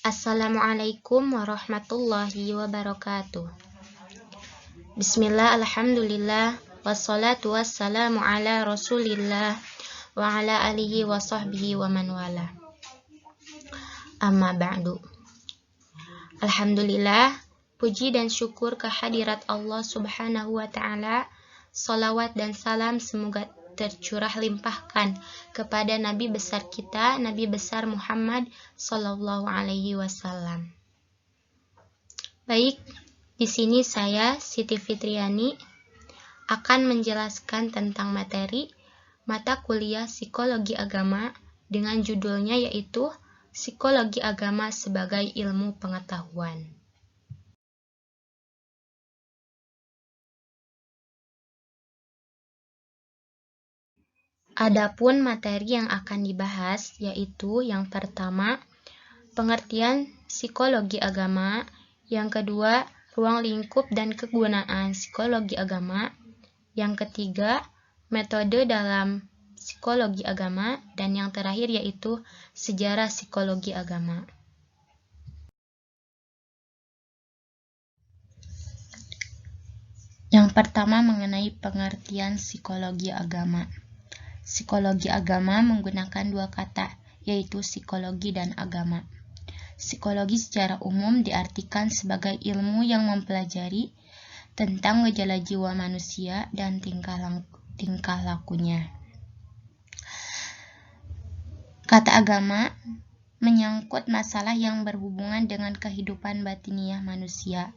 Assalamualaikum warahmatullahi wabarakatuh. Bismillah, alhamdulillah, wassalatu wassalamu ala rasulillah wa ala alihi wa sahbihi wa man wala. Amma ba'du. Alhamdulillah, puji dan syukur kehadirat Allah subhanahu wa ta'ala. Salawat dan salam semoga tercurah limpahkan kepada Nabi besar kita, Nabi besar Muhammad Sallallahu Alaihi Wasallam. Baik, di sini saya Siti Fitriani akan menjelaskan tentang materi mata kuliah Psikologi Agama dengan judulnya yaitu Psikologi Agama sebagai Ilmu Pengetahuan. Adapun materi yang akan dibahas yaitu yang pertama, pengertian psikologi agama, yang kedua, ruang lingkup dan kegunaan psikologi agama, yang ketiga, metode dalam psikologi agama, dan yang terakhir yaitu sejarah psikologi agama. Yang pertama mengenai pengertian psikologi agama. Psikologi agama menggunakan dua kata, yaitu psikologi dan agama. Psikologi secara umum diartikan sebagai ilmu yang mempelajari tentang gejala jiwa manusia dan tingkah lakunya. Kata agama menyangkut masalah yang berhubungan dengan kehidupan batiniah manusia.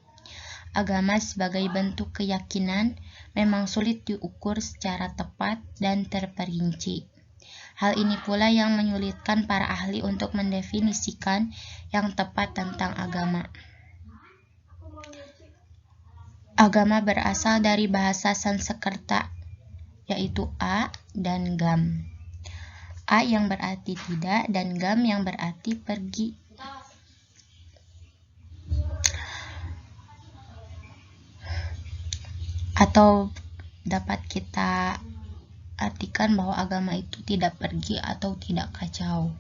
Agama sebagai bentuk keyakinan memang sulit diukur secara tepat dan terperinci. Hal ini pula yang menyulitkan para ahli untuk mendefinisikan yang tepat tentang agama. Agama berasal dari bahasa Sanskerta, yaitu a dan gam. A yang berarti tidak dan gam yang berarti pergi. Atau dapat kita artikan bahwa agama itu tidak pergi atau tidak kacau.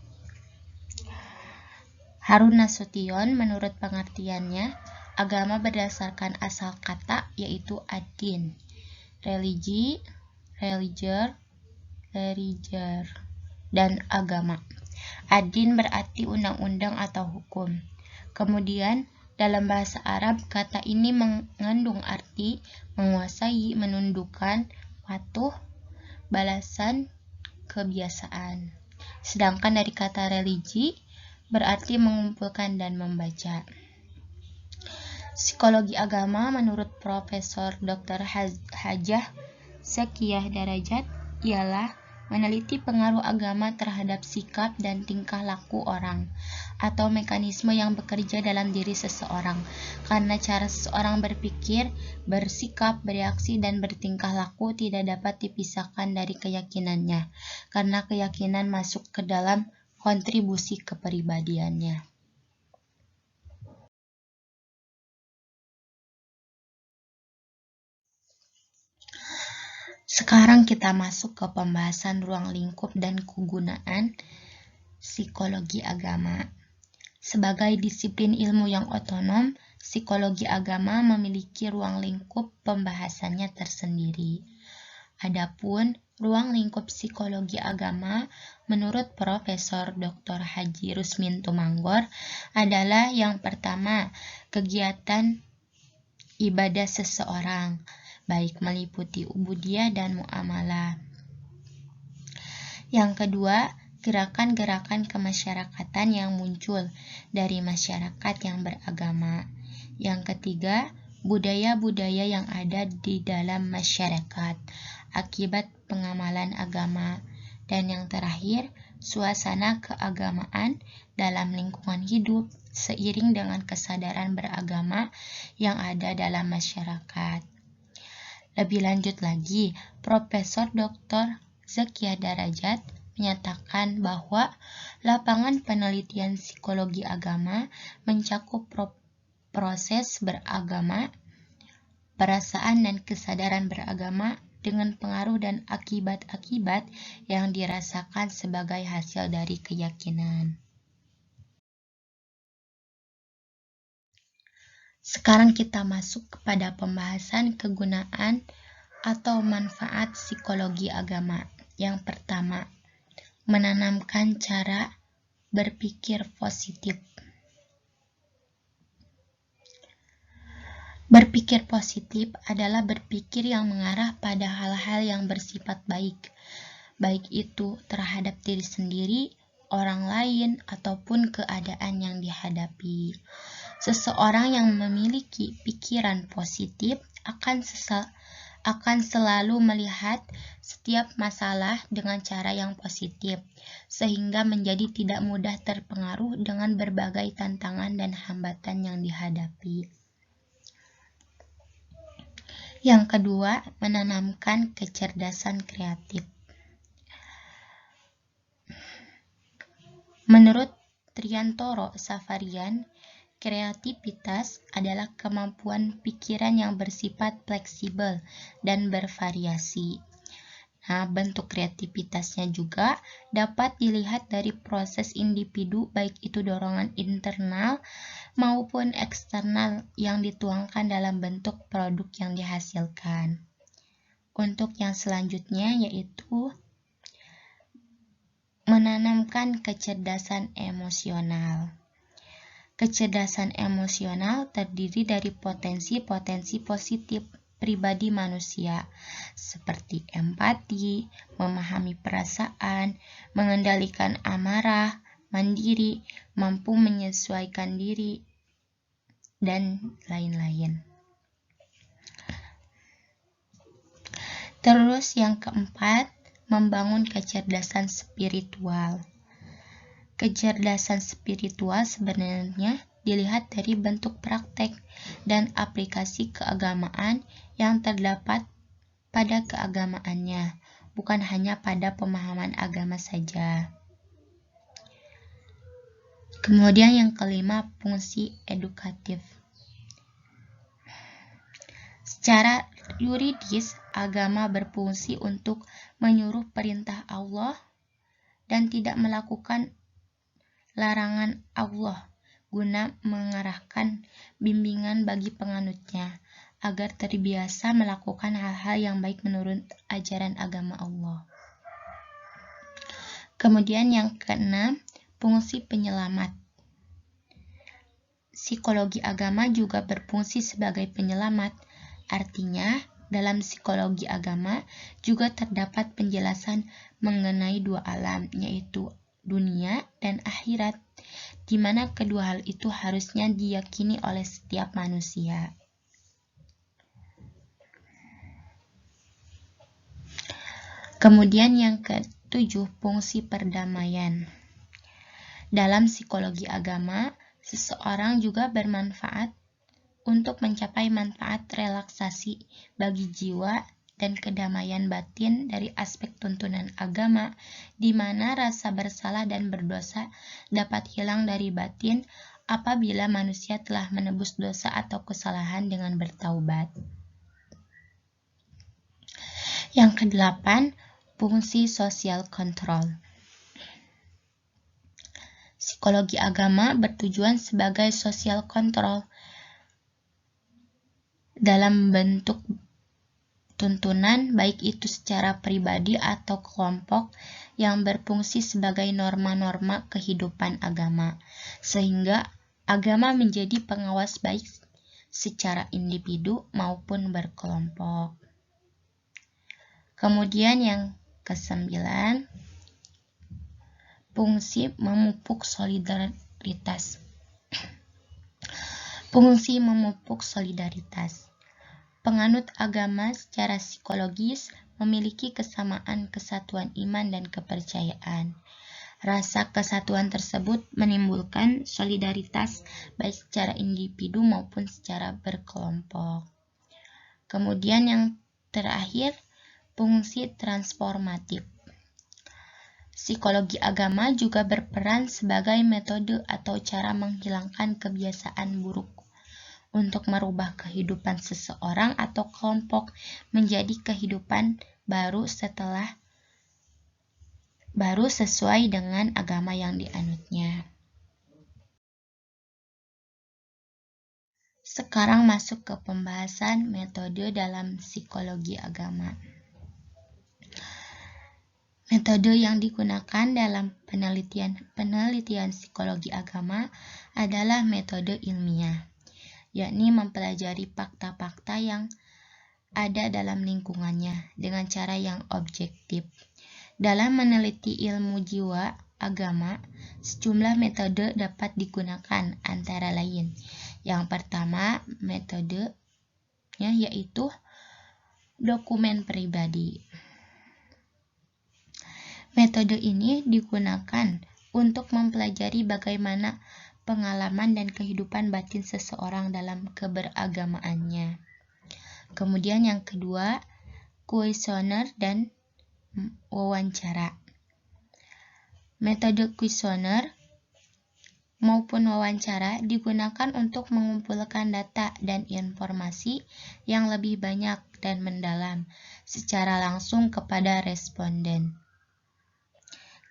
Harun Nasution menurut pengertiannya, agama berdasarkan asal kata yaitu ad-din, religi, religier, dan agama. Ad-din berarti undang-undang atau hukum. Kemudian dalam bahasa Arab, kata ini mengandung arti menguasai, menundukkan, patuh, balasan, kebiasaan. Sedangkan dari kata religi berarti mengumpulkan dan membaca. Psikologi agama menurut Profesor Dr. Hajah Zakiyah Darajat ialah meneliti pengaruh agama terhadap sikap dan tingkah laku orang atau mekanisme yang bekerja dalam diri seseorang, karena cara seseorang berpikir, bersikap, bereaksi, dan bertingkah laku tidak dapat dipisahkan dari keyakinannya, karena keyakinan masuk ke dalam kontribusi kepribadiannya. Sekarang kita masuk ke pembahasan ruang lingkup dan kegunaan psikologi agama. Sebagai disiplin ilmu yang otonom, psikologi agama memiliki ruang lingkup pembahasannya tersendiri. Adapun ruang lingkup psikologi agama menurut Profesor Dr. Haji Rusmin Tumanggor adalah yang pertama, kegiatan ibadah seseorang, baik meliputi ubudiyah dan muamalah. Yang kedua, gerakan-gerakan kemasyarakatan yang muncul dari masyarakat yang beragama. Yang ketiga, budaya-budaya yang ada di dalam masyarakat akibat pengamalan agama. Dan yang terakhir, suasana keagamaan dalam lingkungan hidup seiring dengan kesadaran beragama yang ada dalam masyarakat. Lebih lanjut lagi, Profesor Dr. Zakiyah Darajat menyatakan bahwa lapangan penelitian psikologi agama mencakup proses beragama, perasaan dan kesadaran beragama dengan pengaruh dan akibat-akibat yang dirasakan sebagai hasil dari keyakinan. Sekarang kita masuk kepada pembahasan kegunaan atau manfaat psikologi agama. Yang pertama, menanamkan cara berpikir positif. Berpikir positif adalah berpikir yang mengarah pada hal-hal yang bersifat baik, baik itu terhadap diri sendiri, orang lain, ataupun keadaan yang dihadapi. Seseorang yang memiliki pikiran positif akan selalu melihat setiap masalah dengan cara yang positif, sehingga menjadi tidak mudah terpengaruh dengan berbagai tantangan dan hambatan yang dihadapi. Yang kedua, menanamkan kecerdasan kreatif. Menurut Triantoro Safarian, kreativitas adalah kemampuan pikiran yang bersifat fleksibel dan bervariasi. Nah, bentuk kreativitasnya juga dapat dilihat dari proses individu, baik itu dorongan internal maupun eksternal yang dituangkan dalam bentuk produk yang dihasilkan. Untuk yang selanjutnya yaitu menanamkan kecerdasan emosional. Kecerdasan emosional terdiri dari potensi-potensi positif pribadi manusia, seperti empati, memahami perasaan, mengendalikan amarah, mandiri, mampu menyesuaikan diri, dan lain-lain. Terus yang keempat, membangun kecerdasan spiritual. Kecerdasan spiritual sebenarnya dilihat dari bentuk praktek dan aplikasi keagamaan yang terdapat pada keagamaannya, bukan hanya pada pemahaman agama saja. Kemudian yang kelima, fungsi edukatif. Secara yuridis, agama berfungsi untuk menyuruh perintah Allah dan tidak melakukan larangan Allah, guna mengarahkan bimbingan bagi penganutnya agar terbiasa melakukan hal-hal yang baik menurut ajaran agama Allah. Kemudian yang keenam, fungsi penyelamat. Psikologi agama juga berfungsi sebagai penyelamat. Artinya, dalam psikologi agama juga terdapat penjelasan mengenai dua alam, yaitu dunia dan akhirat, di mana kedua hal itu harusnya diyakini oleh setiap manusia. Kemudian yang ketujuh, fungsi perdamaian. Dalam psikologi agama, seseorang juga bermanfaat untuk mencapai manfaat relaksasi bagi jiwa dan kedamaian batin dari aspek tuntunan agama, di mana rasa bersalah dan berdosa dapat hilang dari batin apabila manusia telah menebus dosa atau kesalahan dengan bertaubat. Yang kedelapan, fungsi sosial kontrol. Psikologi agama bertujuan sebagai sosial kontrol dalam bentuk tuntunan, baik itu secara pribadi atau kelompok, yang berfungsi sebagai norma-norma kehidupan agama, sehingga agama menjadi pengawas baik secara individu maupun berkelompok. Kemudian yang kesembilan, fungsi memupuk solidaritas. Fungsi memupuk solidaritas. Penganut agama secara psikologis memiliki kesamaan kesatuan iman dan kepercayaan. Rasa kesatuan tersebut menimbulkan solidaritas baik secara individu maupun secara berkelompok. Kemudian yang terakhir, fungsi transformatif. Psikologi agama juga berperan sebagai metode atau cara menghilangkan kebiasaan buruk untuk merubah kehidupan seseorang atau kelompok menjadi kehidupan baru sesuai dengan agama yang dianutnya. Sekarang masuk ke pembahasan metode dalam psikologi agama. Metode yang digunakan dalam penelitian psikologi agama adalah metode ilmiah, yakni mempelajari fakta-fakta yang ada dalam lingkungannya dengan cara yang objektif. Dalam meneliti ilmu jiwa agama, sejumlah metode dapat digunakan, antara lain. Yang pertama, metodenya yaitu dokumen pribadi. Metode ini digunakan untuk mempelajari bagaimana pengalaman dan kehidupan batin seseorang dalam keberagamaannya. Kemudian yang kedua, kuesioner dan wawancara. Metode kuesioner maupun wawancara digunakan untuk mengumpulkan data dan informasi yang lebih banyak dan mendalam secara langsung kepada responden.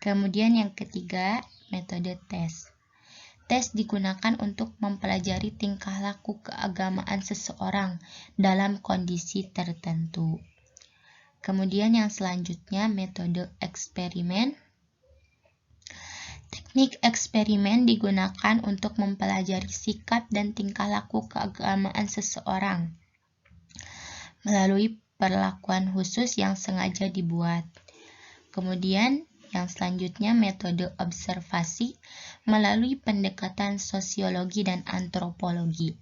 Kemudian yang ketiga, metode tes. Tes digunakan untuk mempelajari tingkah laku keagamaan seseorang dalam kondisi tertentu. Kemudian yang selanjutnya, metode eksperimen. Teknik eksperimen digunakan untuk mempelajari sikap dan tingkah laku keagamaan seseorang melalui perlakuan khusus yang sengaja dibuat. Kemudian yang selanjutnya, metode observasi melalui pendekatan sosiologi dan antropologi.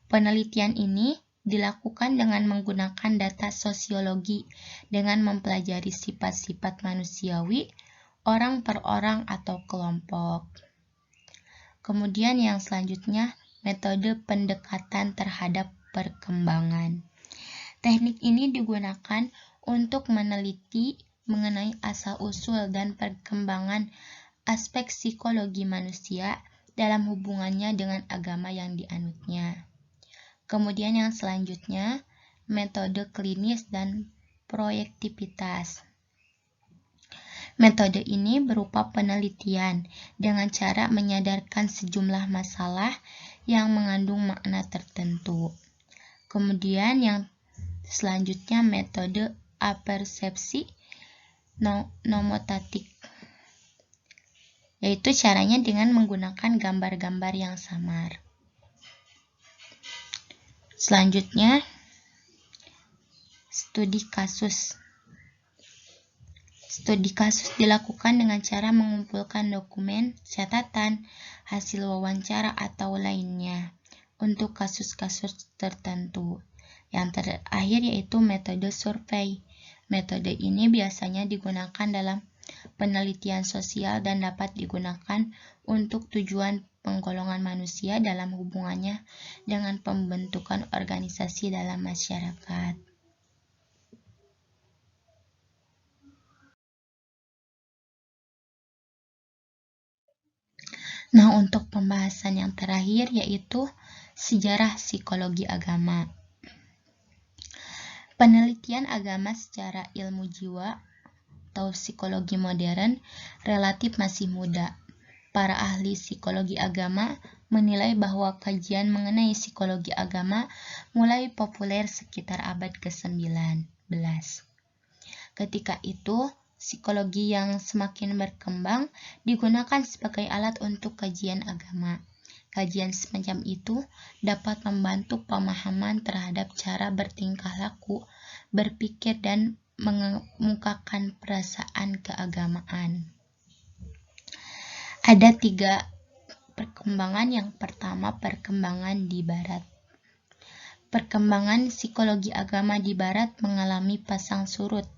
Penelitian ini dilakukan dengan menggunakan data sosiologi dengan mempelajari sifat-sifat manusiawi, orang per orang atau kelompok. Kemudian yang selanjutnya, metode pendekatan terhadap perkembangan. Teknik ini digunakan untuk meneliti mengenai asal-usul dan perkembangan aspek psikologi manusia dalam hubungannya dengan agama yang dianutnya. Kemudian yang selanjutnya, metode klinis dan proyektivitas. Metode ini berupa penelitian dengan cara menyadarkan sejumlah masalah yang mengandung makna tertentu. Kemudian yang selanjutnya, metode apersepsi nomotatik, yaitu caranya dengan menggunakan gambar-gambar yang samar. Selanjutnya, studi kasus. Studi kasus dilakukan dengan cara mengumpulkan dokumen, catatan, hasil wawancara atau lainnya untuk kasus-kasus tertentu. Yang terakhir yaitu metode survei. Metode ini biasanya digunakan dalam penelitian sosial dan dapat digunakan untuk tujuan penggolongan manusia dalam hubungannya dengan pembentukan organisasi dalam masyarakat. Nah, untuk pembahasan yang terakhir yaitu sejarah psikologi agama. Penelitian agama secara ilmu jiwa atau psikologi modern relatif masih muda. Para ahli psikologi agama menilai bahwa kajian mengenai psikologi agama mulai populer sekitar abad ke-19. Ketika itu, psikologi yang semakin berkembang digunakan sebagai alat untuk kajian agama. Kajian semacam itu dapat membantu pemahaman terhadap cara bertingkah laku, berpikir, dan mengemukakan perasaan keagamaan. Ada 3 perkembangan. Yang pertama, perkembangan di Barat. Perkembangan psikologi agama di Barat mengalami pasang surut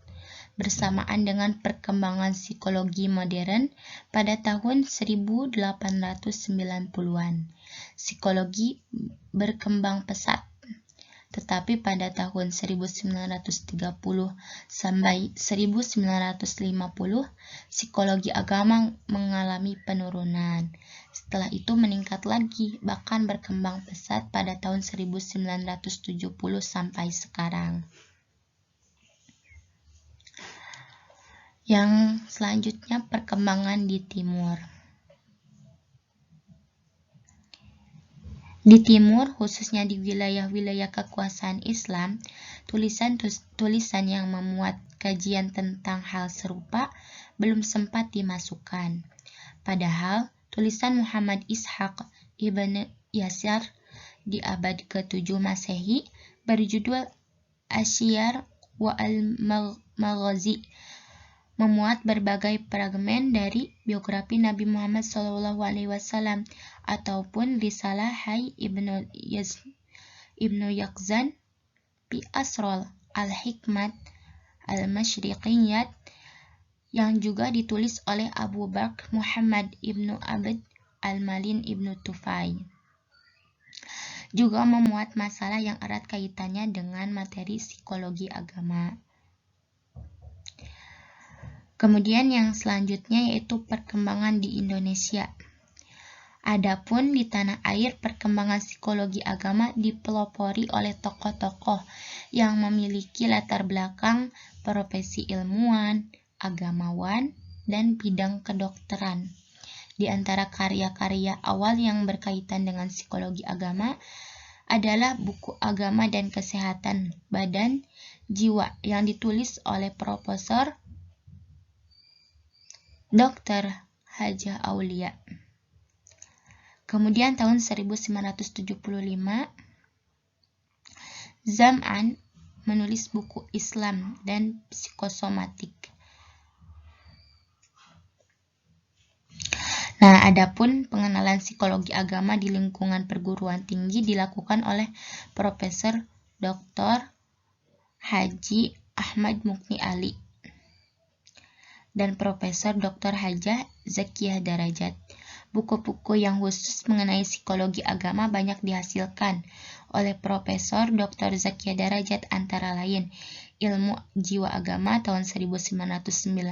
bersamaan dengan perkembangan psikologi modern pada tahun 1890-an. Psikologi berkembang pesat, tetapi pada tahun 1930 sampai 1950, psikologi agama mengalami penurunan. Setelah itu meningkat lagi, bahkan berkembang pesat pada tahun 1970 sampai sekarang. Yang selanjutnya, perkembangan di Timur. Di timur, khususnya di wilayah-wilayah kekuasaan Islam, tulisan yang memuat kajian tentang hal serupa belum sempat dimasukkan. Padahal, tulisan Muhammad Ishaq ibn Yasar di abad ke-7 Masehi berjudul Asyar wa al-Maghazi memuat berbagai fragmen dari biografi Nabi Muhammad SAW ataupun Risalah Hay Ibnu Yaqzan fi Asrol al-Hikmat al-Masyriqiyat yang juga ditulis oleh Abu Bakr Muhammad Ibnu Abd al-Malin Ibnu Tufai. Juga memuat masalah yang erat kaitannya dengan materi psikologi agama. Kemudian yang selanjutnya yaitu perkembangan di Indonesia. Adapun di tanah air, perkembangan psikologi agama dipelopori oleh tokoh-tokoh yang memiliki latar belakang profesi ilmuwan, agamawan, dan bidang kedokteran. Di antara karya-karya awal yang berkaitan dengan psikologi agama adalah buku Agama dan Kesehatan Badan Jiwa yang ditulis oleh Profesor Dr. Hajah Aulia. Kemudian tahun 1975, Zam'an menulis buku Islam dan Psikosomatik. Nah, adapun pengenalan psikologi agama di lingkungan perguruan tinggi dilakukan oleh Profesor Dr. Haji Ahmad Mukni Ali dan Profesor Dr. Hajah Zakiyah Darajat. Buku-buku yang khusus mengenai psikologi agama banyak dihasilkan oleh Profesor Dr. Zakiyah Darajat, antara lain Ilmu Jiwa Agama tahun 1970,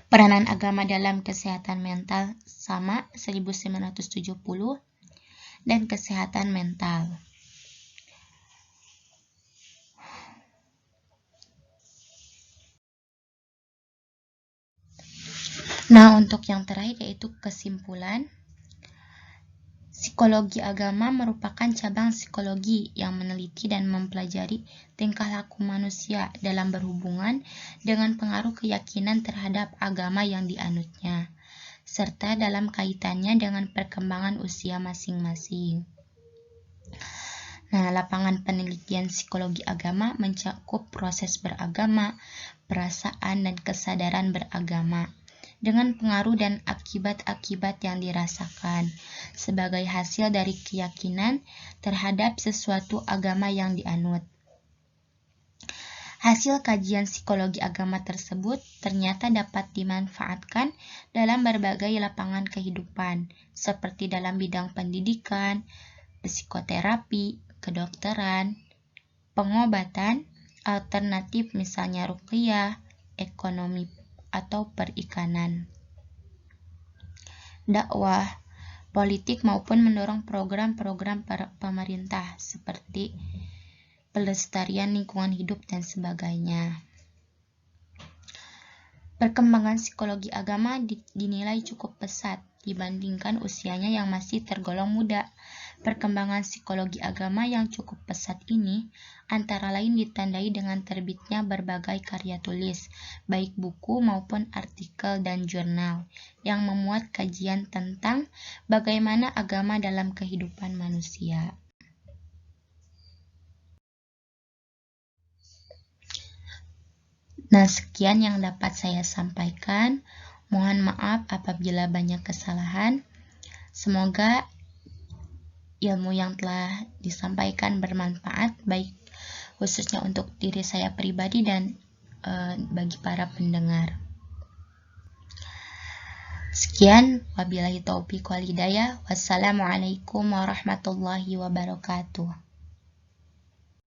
Peranan Agama dalam Kesehatan Mental sama 1970, dan Kesehatan Mental. Nah, untuk yang terakhir yaitu kesimpulan. Psikologi agama merupakan cabang psikologi yang meneliti dan mempelajari tingkah laku manusia dalam berhubungan dengan pengaruh keyakinan terhadap agama yang dianutnya, serta dalam kaitannya dengan perkembangan usia masing-masing. Nah, lapangan penelitian psikologi agama mencakup proses beragama, perasaan, dan kesadaran beragama, dengan pengaruh dan akibat-akibat yang dirasakan sebagai hasil dari keyakinan terhadap sesuatu agama yang dianut. Hasil kajian psikologi agama tersebut ternyata dapat dimanfaatkan dalam berbagai lapangan kehidupan, seperti dalam bidang pendidikan, psikoterapi, kedokteran, pengobatan, alternatif misalnya ruqyah, ekonomi atau perikanan, dakwah, politik maupun mendorong program-program pemerintah seperti pelestarian lingkungan hidup dan sebagainya. Perkembangan psikologi agama dinilai cukup pesat dibandingkan usianya yang masih tergolong muda. Perkembangan psikologi agama yang cukup pesat ini antara lain ditandai dengan terbitnya berbagai karya tulis, baik buku maupun artikel dan jurnal, yang memuat kajian tentang bagaimana agama dalam kehidupan manusia. Nah, sekian yang dapat saya sampaikan. Mohon maaf apabila banyak kesalahan. Semoga ilmu yang telah disampaikan bermanfaat, baik khususnya untuk diri saya pribadi dan bagi para pendengar. Sekian, wabillahi taufiq wal hidayah. Wassalamualaikum warahmatullahi wabarakatuh.